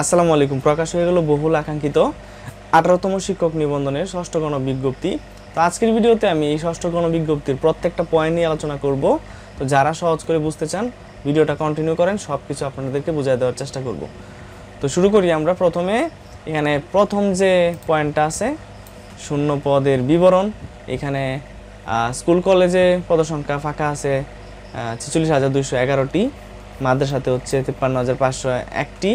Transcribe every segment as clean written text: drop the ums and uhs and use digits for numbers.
আসসালামু আলাইকুম। প্রকাশ হয়ে গেল বহুল আকাঙ্ক্ষিত 18তম শিক্ষক নিবন্ধনের ষষ্ঠ গণবিজ্ঞপ্তি। তো আজকের ভিডিওতে আমি এই ষষ্ঠ গণবিজ্ঞপ্তির প্রত্যেকটা পয়েন্ট নিয়ে আলোচনা করব। তো যারা সহজ করে বুঝতে চান ভিডিওটা কন্টিনিউ করেন, সব কিছু আপনাদেরকে বুঝিয়ে দেওয়ার চেষ্টা করব। তো শুরু করি আমরা। প্রথমে এখানে প্রথম যে পয়েন্টটা আছে শূন্য পদের বিবরণ। এখানে স্কুল কলেজে পদসংখ্যা ফাঁকা আছে 46,211টি, মাদ্রাসাতে হচ্ছে 53,501টি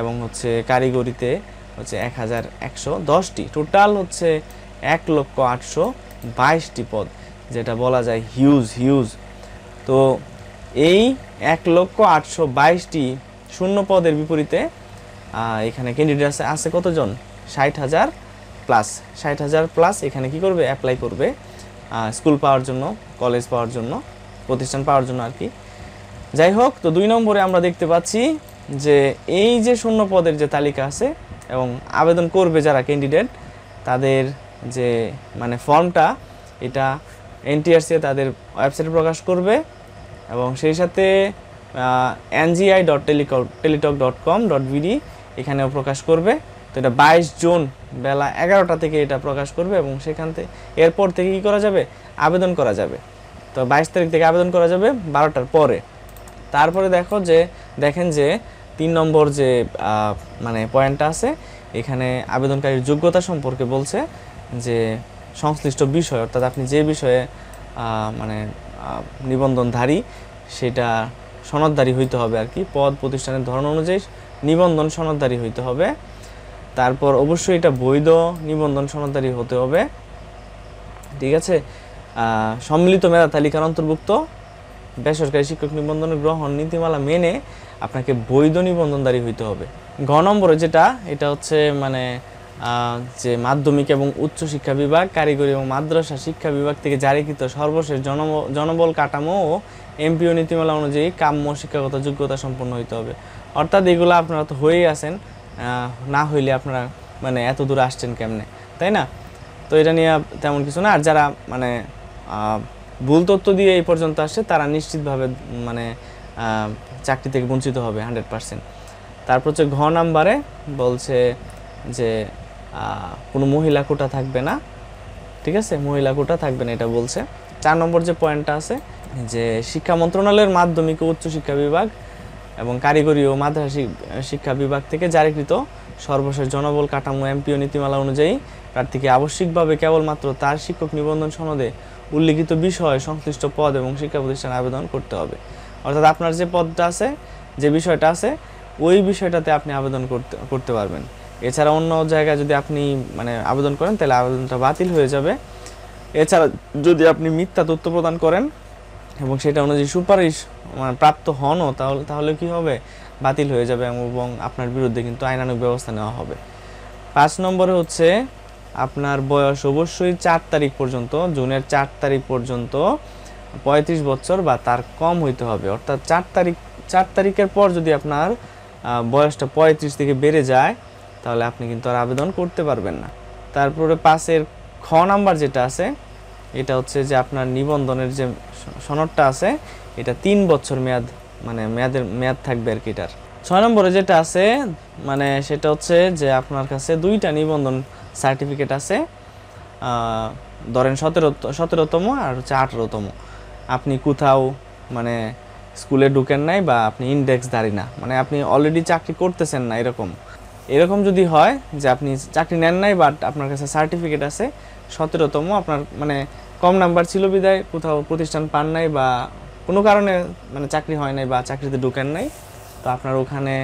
এবং হচ্ছে কারিগরিতে হচ্ছে 1,110টি। টোটাল হচ্ছে 1,822টি পদ, যেটা বলা যায় হিউজ। তো এই 1,822টি শূন্য পদের বিপরীতে এখানে ক্যান্ডিডেট আছে কতজন? 60,000 প্লাস। 60,000 প্লাস এখানে কি করবে? অ্যাপ্লাই করবে স্কুল পাওয়ার জন্য, কলেজ পাওয়ার জন্য, প্রতিষ্ঠান পাওয়ার জন্য আর কি। যাই হোক, তো 2 নম্বরে আমরা দেখতে পাচ্ছি যে এই যে শূন্য পদের যে তালিকা আছে এবং আবেদন করবে যারা ক্যান্ডিডেট, তাদের যে মানে ফর্মটা এটা এনটিআরসি তাদের ওয়েবসাইটে প্রকাশ করবে এবং সেই সাথে ngi.teletalk.com.bd এখানেও প্রকাশ করবে। তো এটা 22 জুন বেলা 11টা থেকে এটা প্রকাশ করবে এবং সেখান থেকে এরপর থেকে কী করা যাবে? আবেদন করা যাবে। তো 22 তারিখ থেকে আবেদন করা যাবে 12টার পরে। তারপরে দেখেন যে 3 নম্বর যে মানে পয়েন্টটা আছে, এখানে আবেদনকারীর যোগ্যতা সম্পর্কে বলছে যে সংশ্লিষ্ট বিষয়, অর্থাৎ আপনি যে বিষয়ে মানে নিবন্ধনধারী সেটা সনদধারী হইতে হবে আর কি। পদ প্রতিষ্ঠানের ধরন অনুযায়ী নিবন্ধন সনদধারী হইতে হবে। তারপর অবশ্যই এটা বৈধ নিবন্ধন সনদধারী হতে হবে, ঠিক আছে। সম্মিলিত মেধা তালিকার অন্তর্ভুক্ত বেসরকারি শিক্ষক নিবন্ধনের গ্রহণ নীতিমালা মেনে আপনাকে বৈধ নিবন্ধনধারী হইতে হবে। ঘ নম্বরে যেটা, এটা হচ্ছে মানে যে মাধ্যমিক এবং উচ্চ শিক্ষা বিভাগ, কারিগরি এবং মাদ্রাসা শিক্ষা বিভাগ থেকে জারিকৃত সর্বশেষ জনবল কাঠামো ও এমপিও নীতিমালা অনুযায়ী কাম্য শিক্ষাগত যোগ্যতা সম্পন্ন হইতে হবে। অর্থাৎ এগুলো আপনারা তো হয়েই আছেন, না হইলে আপনারা মানে এত দূর আসছেন কেমনে, তাই না? তো এটা নিয়ে তেমন কিছু না। আর যারা মানে ভুল তথ্য দিয়ে এই পর্যন্ত আসছে তারা নিশ্চিতভাবে মানে চাকরি থেকে বঞ্চিত হবে 100%। তারপর হচ্ছে ঘ নাম্বারে বলছে যে কোনো মহিলা কোটা থাকবে না, ঠিক আছে, মহিলা কোটা থাকবে না এটা বলছে। 4 নম্বর যে পয়েন্টটা আছে যে শিক্ষা মন্ত্রণালয়ের মাধ্যমিক ও উচ্চ শিক্ষা বিভাগ এবং কারিগরি ও মাদ্রাসা শিক্ষা বিভাগ থেকে জারিকৃত সর্বশেষ জনবল কাঠামো এমপিও নীতিমালা অনুযায়ী প্রার্থীকে আবশ্যিকভাবে কেবলমাত্র তার শিক্ষক নিবন্ধন সনদে উল্লিখিত বিষয় সংশ্লিষ্ট পদ এবং শিক্ষা প্রতিষ্ঠানে আবেদন করতে হবে। অর্থাৎ আপনার যে পদটা আছে, যে বিষয়টা আছে, ওই বিষয়টাতে আপনি আবেদন করতে পারবেন। এছাড়া অন্য জায়গায় যদি আপনি মানে আবেদন করেন তাহলে আবেদনটা বাতিল হয়ে যাবে। এছাড়া যদি আপনি মিথ্যা তথ্য প্রদান করেন এবং সেটা অনুযায়ী সুপারিশ মানে প্রাপ্ত হনও, তাহলে কি হবে? বাতিল হয়ে যাবে এবং আপনার বিরুদ্ধে কিন্তু আইনানুগ ব্যবস্থা নেওয়া হবে। 5 নম্বরে হচ্ছে আপনার বয়স অবশ্যই 4 তারিখ পর্যন্ত, জুনের 4 তারিখ পর্যন্ত 35 বছর বা তার কম হইতে হবে। অর্থাৎ 4 তারিখের পর যদি আপনার বয়সটা 35 থেকে বেড়ে যায় তাহলে আপনি কিন্তু আর আবেদন করতে পারবেন না। তারপরে 5-এর খ নাম্বার যেটা আছে, এটা হচ্ছে যে আপনার নিবন্ধনের যে সনদটা আছে এটা 3 বছর মেয়াদ থাকবে আর কি এটার। 6 নম্বরে যেটা আছে মানে সেটা হচ্ছে যে আপনার কাছে 2টা নিবন্ধন সার্টিফিকেট আছে, ধরেন 17তম আর হচ্ছে 18তম। আপনি কোথাও মানে স্কুলে ঢুকেন নাই বা আপনি ইন্ডেক্সধারী না, মানে আপনি অলরেডি চাকরি করতেছেন না, এরকম যদি হয় যে আপনি চাকরি নেন নাই বাট আপনার কাছে সার্টিফিকেট আছে 17তম, আপনার মানে কম নাম্বার ছিল বিদায় কোথাও প্রতিষ্ঠান পান নাই বা কোনো কারণে মানে চাকরি হয় নাই বা চাকরিতে ঢুকেন নাই, তো আপনার ওখানে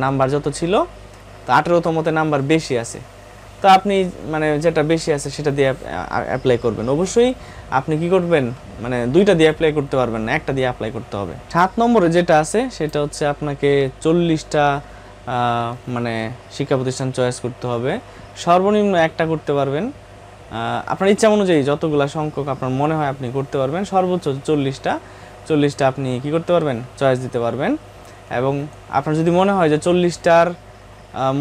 নাম্বার যত ছিল তো 18তমতে নাম্বার বেশি আছে, তো আপনি মানে যেটা বেশি আছে সেটা দিয়ে অ্যাপ্লাই করবেন। অবশ্যই আপনি কি করবেন, মানে 2টা দিয়ে অ্যাপ্লাই করতে পারবেন না, একটা দিয়ে অ্যাপ্লাই করতে হবে। 7 নম্বরে যেটা আছে সেটা হচ্ছে আপনাকে 40টা মানে শিক্ষা প্রতিষ্ঠান চয়েস করতে হবে। সর্বনিম্ন একটা করতে পারবেন, আপনার ইচ্ছা অনুযায়ী যতগুলা সংখ্যক আপনার মনে হয় আপনি করতে পারবেন। সর্বোচ্চ 40টা আপনি কি করতে পারবেন? চয়েস দিতে পারবেন। এবং আপনার যদি মনে হয় যে 40টার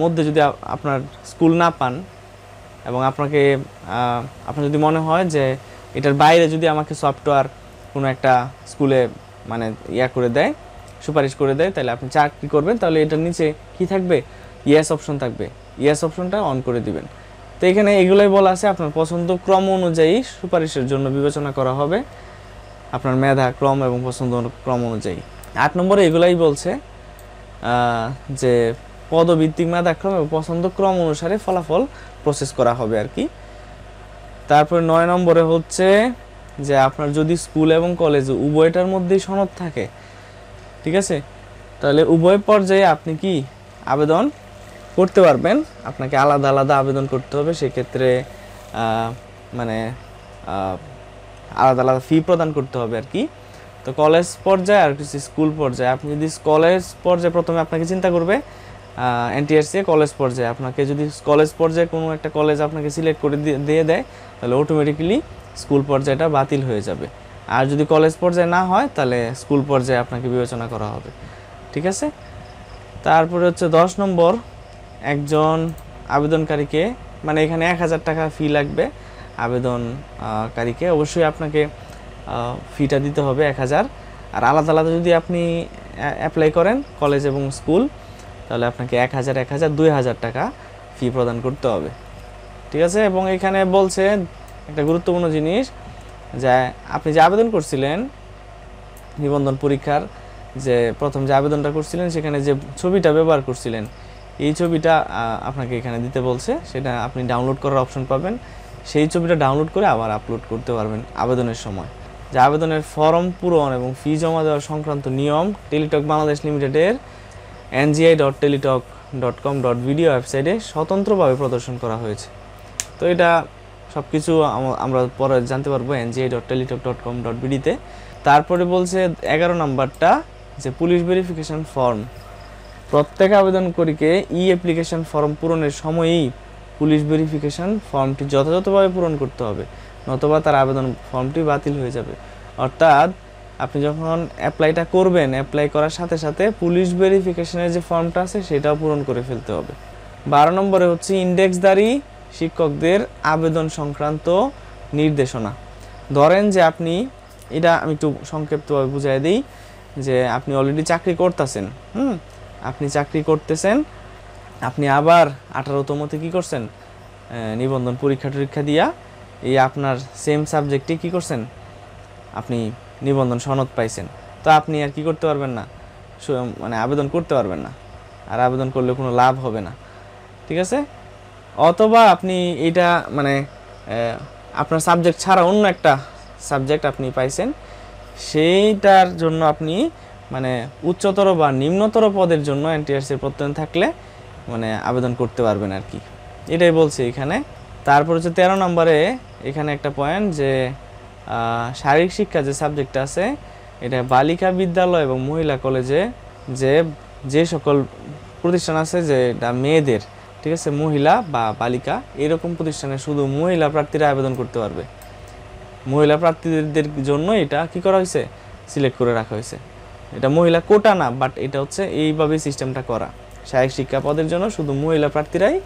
মধ্যে যদি আপনার স্কুল না পান এবং আপনার যদি মনে হয় যে এটার বাইরে যদি আমাকে সফটওয়্যার কোনো একটা স্কুলে মানে করে দেয়, সুপারিশ করে দেয়, তাহলে আপনি চাকরি করবেন, তাহলে এটার নিচে কি থাকবে? ইয়েস অপশন থাকবে, ইয়েস অপশনটা অন করে দিবেন। তো এখানে এগুলোই বলা আছে আপনার পছন্দ ক্রম অনুযায়ী সুপারিশের জন্য বিবেচনা করা হবে, আপনার মেধা ক্রম এবং পছন্দ ক্রম অনুযায়ী। 8 নম্বরে এগুলাই বলছে যে পদভিত্তিক মেধাক্রম এবং পছন্দ ক্রম অনুসারে ফলাফল প্রসেস করা হবে আর কি। তারপরে 9 নম্বরে হচ্ছে যে আপনার যদি স্কুল এবং কলেজ উভয়টার মধ্যেই সনদ থাকে, ঠিক আছে, তাহলে উভয় পর্যায়ে আপনি কি আবেদন করতে পারবেন। আপনাকে আলাদা আলাদা আবেদন করতে হবে, সেক্ষেত্রে মানে আলাদা আলাদা ফি প্রদান করতে হবে আর কি। তো কলেজ পর্যায়ে আর কিছু স্কুল পর্যায়ে, আপনি যদি কলেজ পর্যায়ে প্রথমে আপনাকে চিন্তা করবে এনটিআরসি কলেজ পর্যায়ে, আপনাকে যদি কলেজ পর্যায়ে কোনো একটা কলেজ আপনাকে সিলেক্ট করে দিয়ে দেয় তাহলে অটোমেটিক্যালি স্কুল পর্যায়টা বাতিল হয়ে যাবে। আর যদি কলেজ পর্যায়ে না হয় তাহলে স্কুল পর্যায়ে আপনাকে বিবেচনা করা হবে, ঠিক আছে। তারপরে হচ্ছে 10 নম্বর, একজন আবেদনকারীকে মানে এখানে 1000 টাকা ফি লাগবে আবেদনকারীকে, অবশ্যই আপনাকে ফিটা দিতে হবে 1000। আর আলাদা আলাদা যদি আপনি অ্যাপ্লাই করেন কলেজ এবং স্কুল তাহলে আপনাকে 1000, 1000, 2000 টাকা ফি প্রদান করতে হবে, ঠিক আছে। এবং এখানে বলছে একটা গুরুত্বপূর্ণ জিনিস যে আপনি যে আবেদন করছিলেন নিবন্ধন পরীক্ষার যে প্রথম যে আবেদনটা করছিলেন সেখানে যে ছবিটা ব্যবহার করছিলেন এই ছবিটা আপনাকে এখানে দিতে বলছে, সেটা আপনি ডাউনলোড করার অপশন পাবেন। সেই ছবিটা ডাউনলোড করে আবার আপলোড করতে পারবেন আবেদনের সময়। যে আবেদনের ফর্ম পূরণ এবং ফি জমা দেওয়ার সংক্রান্ত নিয়ম টেলিটক বাংলাদেশ লিমিটেডের ngi.teletalk.com.video ওয়েবসাইটে স্বতন্ত্রভাবে প্রদর্শন করা হয়েছে। তো এটা সব কিছু আমরা পরে জানতে পারবো ngi.teletalk.com.video তে। তারপরে বলছে 11 নাম্বারটা যে পুলিশ ভেরিফিকেশন ফর্ম, প্রত্যেক আবেদনকারীকে ই অ্যাপ্লিকেশন ফর্ম পূরণের সময়ই পুলিশ ভেরিফিকেশন ফর্মটি যথাযথভাবে পূরণ করতে হবে, নতুবা তার আবেদন ফর্মটি বাতিল হয়ে যাবে। অর্থাৎ আপনি যখন অ্যাপ্লাইটা করবেন, অ্যাপ্লাই করার সাথে সাথে পুলিশ ভেরিফিকেশনের যে ফর্মটা আছে সেটাও পূরণ করে ফেলতে হবে। 12 নম্বরে হচ্ছে ইন্ডেক্সধারী শিক্ষকদের আবেদন সংক্রান্ত নির্দেশনা। ধরেন যে আপনি, এটা আমি একটু সংক্ষিপ্তভাবে বুঝিয়ে দিই, যে আপনি অলরেডি চাকরি করতেছেন, আপনি চাকরি করতেছেন, আপনি আবার 18তমতে কী করছেন নিবন্ধন পরীক্ষা দিয়া এই আপনার সেম সাবজেক্টে কী করছেন আপনি নিবন্ধন সনদ পাইছেন। তো আপনি আর কি করতে পারবেন না, মানে আবেদন করতে পারবেন না, আর আবেদন করলে কোনো লাভ হবে না, ঠিক আছে। অথবা আপনি এটা মানে আপনার সাবজেক্ট ছাড়া অন্য একটা সাবজেক্ট আপনি পাইছেন, সেইটার জন্য আপনি মানে উচ্চতর বা নিম্নতর পদের জন্য এনটিআরসির প্রত্যয়ন থাকলে মানে আবেদন করতে পারবেন আর কি, এটাই বলছে এখানে। তারপর হচ্ছে 13 নম্বরে এখানে একটা পয়েন্ট যে শারীরিক শিক্ষা যে সাবজেক্টটা আছে এটা বালিকা বিদ্যালয় এবং মহিলা কলেজে যে সকল প্রতিষ্ঠান আছে যে এটা মেয়েদের, ঠিক আছে, মহিলা বা বালিকা এরকম প্রতিষ্ঠানে শুধু মহিলা প্রার্থীরা আবেদন করতে পারবে। মহিলা প্রার্থীদের জন্য এটা কি করা হয়েছে, সিলেক্ট করে রাখা হয়েছে। এটা মহিলা কোটা না, বাট এটা হচ্ছে এইভাবে সিস্টেমটা করা, শারীরিক শিক্ষা পদের জন্য শুধু মহিলা প্রার্থীরাই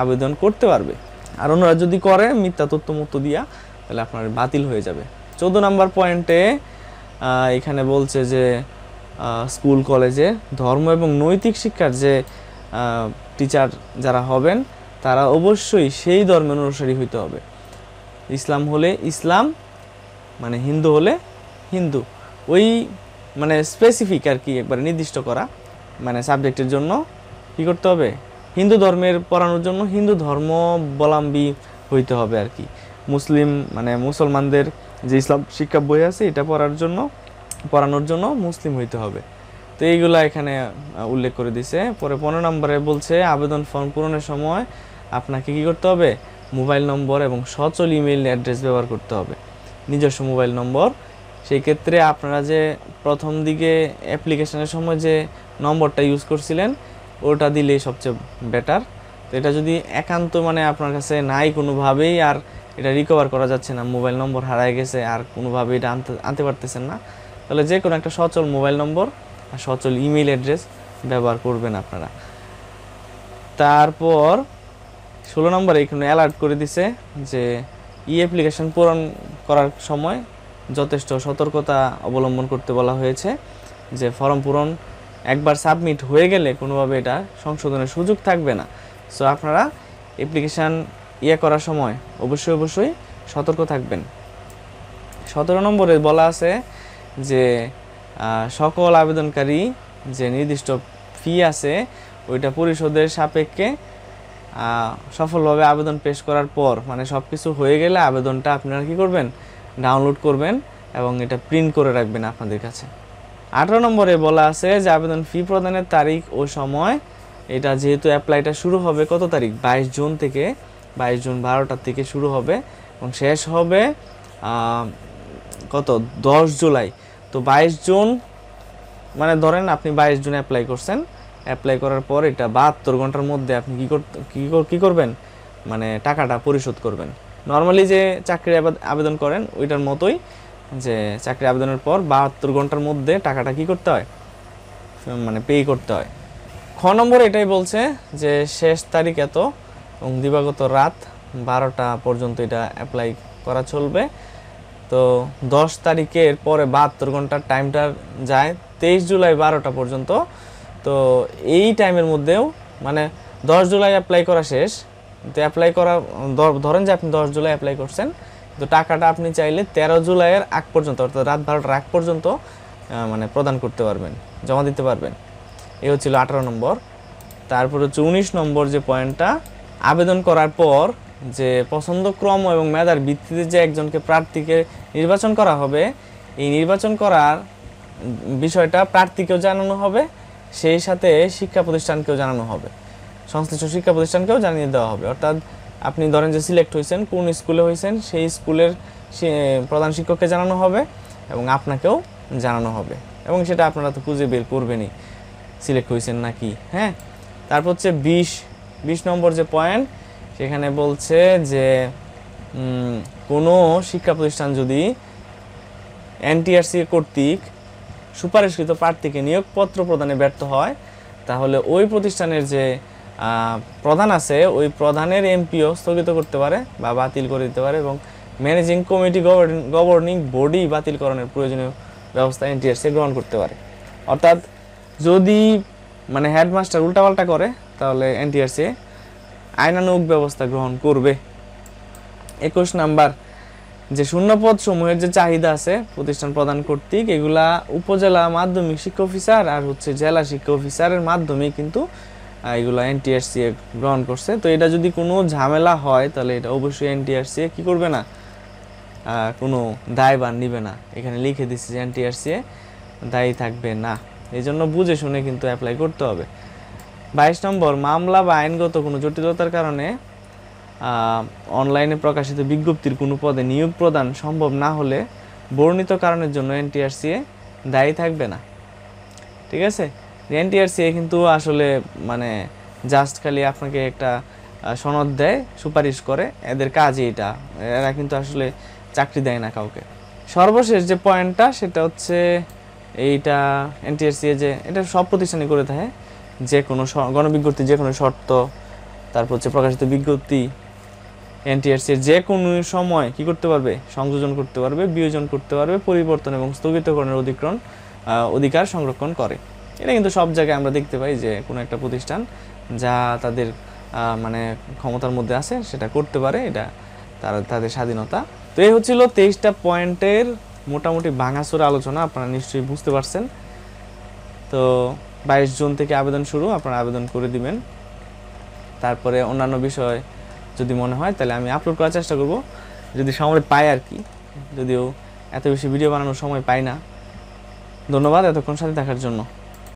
আবেদন করতে পারবে। আর অন্যরা যদি করে মিথ্যা তথ্য দিয়া তাহলে আপনার বাতিল হয়ে যাবে। 14 নম্বর পয়েন্টে এখানে বলছে যে স্কুল কলেজে ধর্ম এবং নৈতিক শিক্ষার যে টিচার যারা হবেন তারা অবশ্যই সেই ধর্মের অনুসারী হইতে হবে। ইসলাম হলে ইসলাম, মানে হিন্দু হলে হিন্দু, ওই মানে স্পেসিফিক আর কি একবারে নির্দিষ্ট করা, মানে সাবজেক্টের জন্য কি করতে হবে, হিন্দু ধর্মের পড়ানোর জন্য হিন্দু ধর্মাবলম্বী হইতে হবে আর কি। মুসলিম মানে মুসলমানদের যে ইসলাম শিক্ষা বই আছে এটা পড়ানোর জন্য মুসলিম হইতে হবে। তো এইগুলা এখানে উল্লেখ করে দিছে। পরে 15 নম্বরে বলছে আবেদন ফর্ম পূরণের সময় আপনাকে কি করতে হবে, মোবাইল নম্বর এবং সচল ইমেইল অ্যাড্রেস ব্যবহার করতে হবে, নিজস্ব মোবাইল নম্বর। সেই ক্ষেত্রে আপনারা যে প্রথম দিকে অ্যাপ্লিকেশনের সময় যে নম্বরটা ইউজ করছিলেন ওটা দিলেই সবচেয়ে বেটার। তো এটা যদি একান্ত মানে আপনার কাছে নাই কোনোভাবেই, আর এটা রিকভার করা যাচ্ছে না, মোবাইল নম্বর হারায় গেছে আর কোনোভাবেই এটা আনতে পারতেছেন না, তাহলে যে কোনো একটা সচল মোবাইল নম্বর আর সচল ইমেইল অ্যাড্রেস ব্যবহার করবেন আপনারা। তারপর 16 নম্বরে এখানে অ্যালার্ট করে দিছে যে ই অ্যাপ্লিকেশন পূরণ করার সময় যথেষ্ট সতর্কতা অবলম্বন করতে বলা হয়েছে। যে ফর্ম পূরণ একবার সাবমিট হয়ে গেলে কোনোভাবে এটা সংশোধনের সুযোগ থাকবে না। সো আপনারা অ্যাপ্লিকেশান করার সময় অবশ্যই সতর্ক থাকবেন। 17 নম্বরে বলা আছে যে সকল আবেদনকারী যে নির্দিষ্ট ফি আছে ওইটা পরিশোধের সাপেক্ষে সফলভাবে আবেদন পেশ করার পর, মানে সব কিছু হয়ে গেলে আবেদনটা আপনারা কী করবেন, ডাউনলোড করবেন এবং এটা প্রিন্ট করে রাখবেন আপনাদের কাছে। 18 নম্বরে বলা আছে যে আবেদন ফি প্রদানের তারিখ ও সময়, এটা যেহেতু অ্যাপ্লাইটা শুরু হবে কত তারিখ, 22 জুন থেকে, 22 জুন 12টা থেকে শুরু হবে এবং শেষ হবে কত 10 জুলাই। তো 22 জুন মানে ধরেন আপনি 22 জুন অ্যাপ্লাই করছেন, অ্যাপ্লাই করার পর এটা 72 ঘন্টার মধ্যে আপনি কী করবেন, মানে টাকাটা পরিশোধ করবেন। নর্মালি যে চাকরির আবেদন করেন ওইটার মতোই, যে চাকরি আবেদনের পর 72 ঘন্টার মধ্যে টাকাটা কী করতে হয়, মানে পে করতে হয়। খ নম্বর এটাই বলছে যে শেষ তারিখ এত এবং দিবাগত রাত 12টা পর্যন্ত এটা অ্যাপ্লাই করা চলবে। তো 10 তারিখের পরে 72 ঘন্টার টাইমটা যায় 23 জুলাই 12টা পর্যন্ত। তো এই টাইমের মধ্যেও মানে 10 জুলাই অ্যাপ্লাই করা শেষ, তো অ্যাপ্লাই করা ধরেন যে আপনি 10 জুলাই অ্যাপ্লাই করছেন, তো টাকাটা আপনি চাইলে 13 জুলাইয়ের আগ পর্যন্ত অর্থাৎ রাত 12টার আগ পর্যন্ত মানে প্রদান করতে পারবেন, জমা দিতে পারবেন। এই হচ্ছিল 18 নম্বর। তারপর হচ্ছে 19 নম্বর যে পয়েন্টটা, আবেদন করার পর যে পছন্দক্রম এবং মেধার ভিত্তিতে যে একজনকে প্রার্থীকে নির্বাচন করা হবে, এই নির্বাচন করার বিষয়টা প্রার্থীকেও জানানো হবে, সেই সাথে শিক্ষা প্রতিষ্ঠানকেও জানানো হবে, সংশ্লিষ্ট শিক্ষা প্রতিষ্ঠানকেও জানিয়ে দেওয়া হবে। অর্থাৎ আপনি ধরেন যে সিলেক্ট হয়েছেন, কোন স্কুলে হয়েছেন সেই স্কুলের প্রধান শিক্ষককে জানানো হবে এবং আপনাকেও জানানো হবে, এবং সেটা আপনারা তো খুঁজে বের করবেনই সিলেক্ট হয়েছেন নাকি। হ্যাঁ, তারপর হচ্ছে 20 নম্বর যে পয়েন্ট, সেখানে বলছে যে কোনো শিক্ষা প্রতিষ্ঠান যদি এনটিআরসি কর্তৃক সুপারিশকৃত প্রার্থীকে নিয়োগপত্র প্রদানে ব্যর্থ হয়, তাহলে ওই প্রতিষ্ঠানের যে প্রধান আছে ওই প্রধানের এমপিও স্থগিত করতে পারে বা বাতিল করে দিতে পারে, এবং ম্যানেজিং কমিটি গভর্নিং বডি বাতিলকরণের প্রয়োজনীয় ব্যবস্থা এনটিআরসি গ্রহণ করতে পারে। অর্থাৎ যদি মানে হেডমাস্টার উল্টাপাল্টা করে তাহলে এনটিআরসি আইনানুগ ব্যবস্থা গ্রহণ করবে। 21 নাম্বার, যে শূন্যপদ সমূহের যে চাহিদা আছে প্রতিষ্ঠান প্রদান কর্তৃক, এগুলা উপজেলা মাধ্যমিক শিক্ষা অফিসার আর হচ্ছে জেলা শিক্ষা অফিসারের মাধ্যমে কিন্তু এগুলো এনটিআরসি গ্রহণ করছে। তো এটা যদি কোনো ঝামেলা হয় তাহলে এটা অবশ্যই এনটিআরসি কি করবে না, কোনো দায়ভার নিবে না। এখানে লিখে দিচ্ছে যে এনটিআরসি দায়ী থাকবে না, এই জন্য বুঝে শুনে কিন্তু অ্যাপ্লাই করতে হবে। 22 নম্বর, মামলা বা আইনগত কোনো জটিলতার কারণে অনলাইনে প্রকাশিত বিজ্ঞপ্তির কোনো পদে নিয়োগ প্রদান সম্ভব না হলে বর্ণিত কারণের জন্য এনটিআরসি দায়ী থাকবে না। ঠিক আছে, এনটিআরসি কিন্তু আসলে মানে জাস্ট খালি আপনাকে একটা সনদ দেয়, সুপারিশ করে, এদের কাজই এটা, এরা কিন্তু আসলে চাকরি দেয় না কাউকে। সর্বশেষ যে পয়েন্টটা সেটা হচ্ছে এইটা এনটিআরসি যে এটা সব প্রতিষ্ঠানে করে থাকে, যে কোনো গণবিজ্ঞপ্তি যে কোনো শর্ত, তারপর হচ্ছে প্রকাশিত বিজ্ঞপ্তি এনটিআরসির যে কোনো সময় কি করতে পারবে, সংযোজন করতে পারবে, বিয়োজন করতে পারবে, পরিবর্তন এবং স্থগিতকরণের অধিকার সংরক্ষণ করে। এটা কিন্তু সব জায়গায় আমরা দেখতে পাই যে কোনো একটা প্রতিষ্ঠান যা তাদের মানে ক্ষমতার মধ্যে আছে সেটা করতে পারে, এটা তাদের স্বাধীনতা। তো এই হচ্ছিল 23টা পয়েন্টের মোটামুটি ভাঙাচোরা আলোচনা, আপনারা নিশ্চয়ই বুঝতে পারছেন। তো 22 জুন থেকে আবেদন শুরু, আপনারা আবেদন করে দিবেন। তারপরে অন্যান্য বিষয় যদি মনে হয় তাহলে আমি আপলোড করার চেষ্টা করব, যদি সময় পাই আর কি, যদিও এত বেশি ভিডিও বানানোর সময় পাই না। ধন্যবাদ এতক্ষণ সাথে থাকার জন্য।